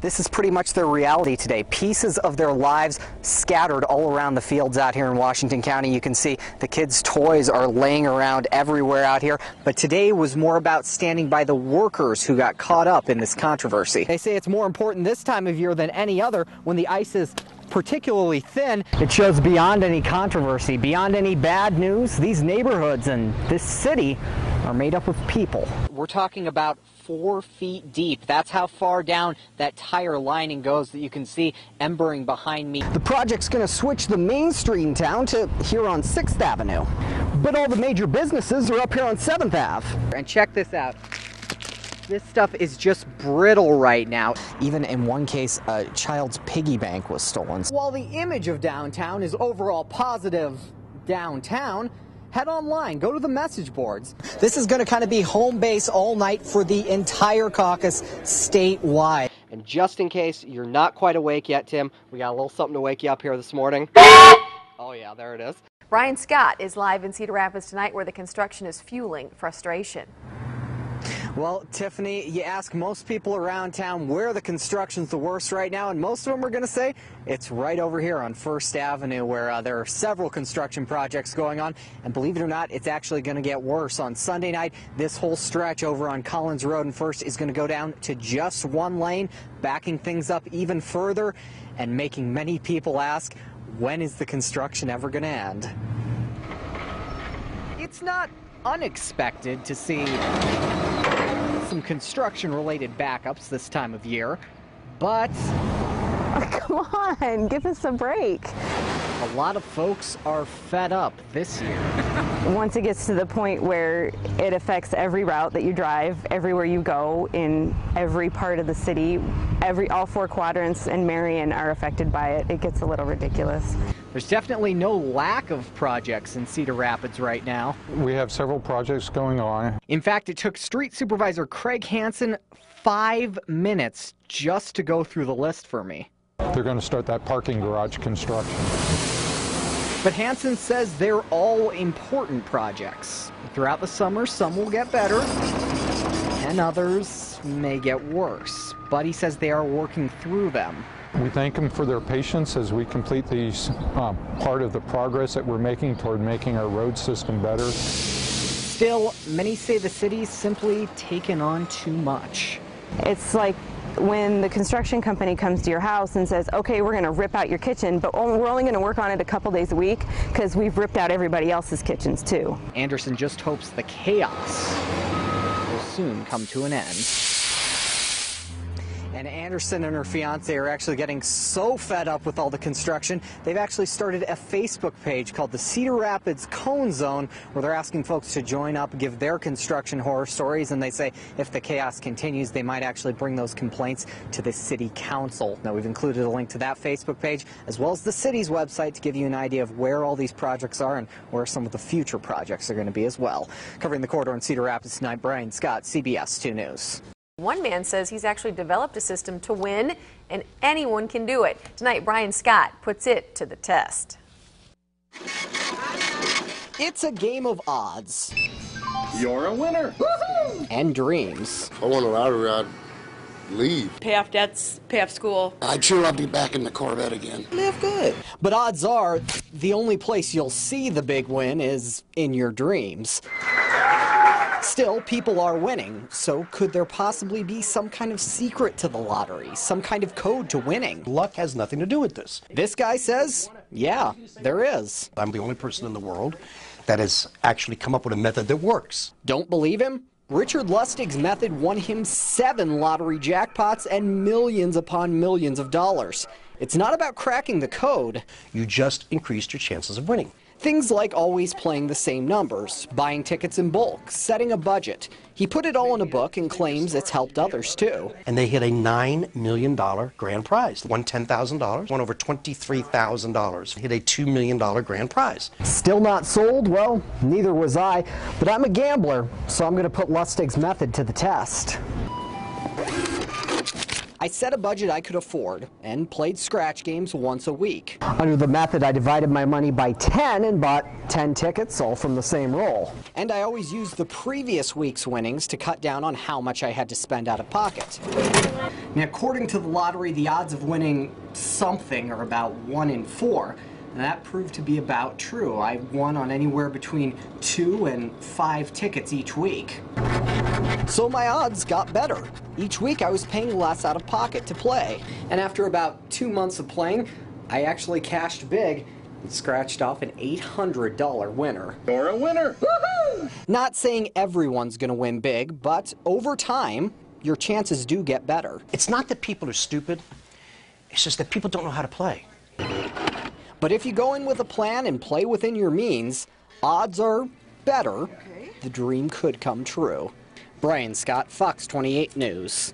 This is pretty much their reality today. Pieces of their lives scattered all around the fields out here in Washington County. You can see the kids' toys are laying around everywhere out here. But today was more about standing by the workers who got caught up in this controversy. They say it's more important this time of year than any other when the ice is particularly thin. It shows beyond any controversy, beyond any bad news, these neighborhoods and this city are made up of people. We're talking about 4 feet deep. That's how far down that tire lining goes that you can see embering behind me. The project's going to switch the main street in town to here on 6th Avenue. But all the major businesses are up here on 7th Ave. And check this out. This stuff is just brittle right now. Even in one case, a child's piggy bank was stolen. While the image of downtown is overall positive downtown, head online, go to the message boards. This is going to kind of be home base all night for the entire caucus statewide. And just in case you're not quite awake yet, Tim, we got a little something to wake you up here this morning. Oh yeah, there it is. Brian Scott is live in Cedar Rapids tonight where the construction is fueling frustration. Well, Tiffany, you ask most people around town where the construction's the worst right now, and most of them are going to say it's right over here on 1st Avenue where there are several construction projects going on. And believe it or not, it's actually going to get worse. On Sunday night, this whole stretch over on Collins Road and 1st is going to go down to just one lane, backing things up even further and making many people ask, when is the construction ever going to end? It's not unexpected to see some construction-related backups this time of year, but oh, come on, give us a break. A lot of folks are fed up this year. Once it gets to the point where it affects every route that you drive, everywhere you go, in every part of the city, all 4 quadrants and Marion are affected by it, it gets a little ridiculous. There's definitely no lack of projects in Cedar Rapids right now. We have several projects going on. In fact, it took Street Supervisor Craig Hansen 5 minutes just to go through the list for me. They're going to start that parking garage construction. But Hansen says they're all important projects. Throughout the summer, some will get better, and others may get worse. But he says they are working through them. We thank them for their patience as we complete these part of the progress that we're making toward making our road system better. Still, many say the city's simply taken on too much. It's like when the construction company comes to your house and says, okay, we're going to rip out your kitchen, but we're only going to work on it a couple days a week because we've ripped out everybody else's kitchens too. Anderson just hopes the chaos will soon come to an end. And Anderson and her fiance are actually getting so fed up with all the construction, they've actually started a Facebook page called the Cedar Rapids Cone Zone, where they're asking folks to join up, give their construction horror stories, and they say if the chaos continues, they might actually bring those complaints to the city council. Now, we've included a link to that Facebook page, as well as the city's website, to give you an idea of where all these projects are and where some of the future projects are going to be as well. Covering the corridor in Cedar Rapids tonight, Brian Scott, CBS 2 News. One man says he's actually developed a system to win, and anyone can do it. Tonight, Brian Scott puts it to the test. It's a game of odds. You're a winner. Woohoo! And dreams. If I won a lottery, I'd leave. Pay off debts, pay off school. I'd sure I'll be back in the Corvette again. Live good. But odds are, the only place you'll see the big win is in your dreams. Still, people are winning, so could there possibly be some kind of secret to the lottery, some kind of code to winning? Luck has nothing to do with this. This guy says, yeah, there is. I'm the only person in the world that has actually come up with a method that works. Don't believe him? Richard Lustig's method won him 7 lottery jackpots and millions upon millions of dollars. It's not about cracking the code. You just increased your chances of winning. Things like always playing the same numbers, buying tickets in bulk, setting a budget. He put it all in a book and claims it's helped others too. And they hit a $9 million grand prize. Won $10,000, won over $23,000. Hit a $2 million grand prize. Still not sold? Well, neither was I. But I'm a gambler, so I'm going to put Lustig's method to the test. I set a budget I could afford and played scratch games once a week. Under the method, I divided my money by 10 and bought 10 tickets, all from the same roll. And I always used the previous week's winnings to cut down on how much I had to spend out of pocket. Now, according to the lottery, the odds of winning something are about 1 in 4. And that proved to be about true. I won on anywhere between 2 and 5 tickets each week. So my odds got better. Each week I was paying less out of pocket to play. And after about 2 months of playing, I actually cashed big and scratched off an $800 winner. You're a winner! Woohoo! Not saying everyone's gonna win big, but over time, your chances do get better. It's not that people are stupid, it's just that people don't know how to play. But if you go in with a plan and play within your means, odds are better. The dream could come true. Brian Scott, Fox 28 News.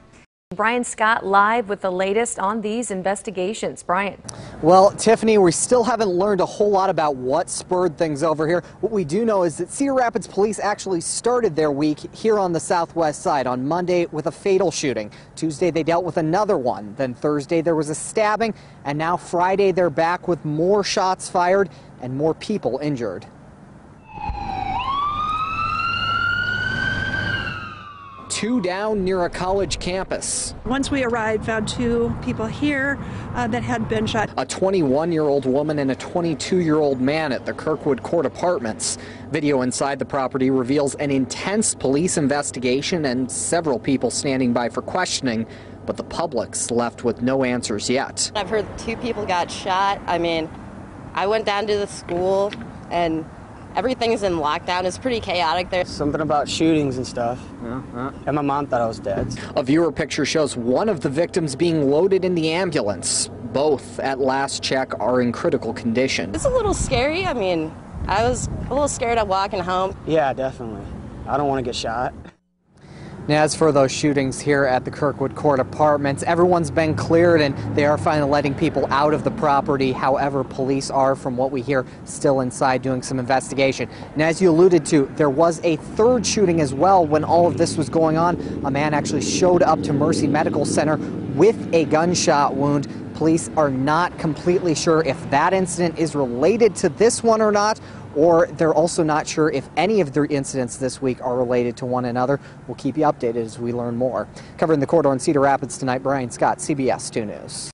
Brian Scott live with the latest on these investigations. Brian. Well, Tiffany, we still haven't learned a whole lot about what spurred things over here. What we do know is that Cedar Rapids police actually started their week here on the southwest side on Monday with a fatal shooting. Tuesday they dealt with another one. Then Thursday there was a stabbing, and now Friday they're back with more shots fired and more people injured. Two down near a college campus. Once we arrived, found 2 people here that had been shot. A 21-year-old woman and a 22-year-old man at the Kirkwood Court Apartments. Video inside the property reveals an intense police investigation and several people standing by for questioning, but the public's left with no answers yet. I've heard 2 people got shot. I mean, I went down to the school and everything's in lockdown. It's pretty chaotic there. Something about shootings and stuff. And my mom thought I was dead. A viewer picture shows one of the victims being loaded in the ambulance. Both, at last check, are in critical condition. It's a little scary. I mean, I was a little scared of walking home. Yeah, definitely. I don't want to get shot. Now, as for those shootings here at the Kirkwood Court Apartments, everyone's been cleared and they are finally letting people out of the property. However, police are, from what we hear, still inside doing some investigation. And as you alluded to, there was a third shooting as well when all of this was going on. A man actually showed up to Mercy Medical Center with a gunshot wound. Police are not completely sure if that incident is related to this one or not, or they're also not sure if any of the incidents this week are related to one another. We'll keep you updated as we learn more. Covering the corridor in Cedar Rapids tonight, Brian Scott, CBS 2 News.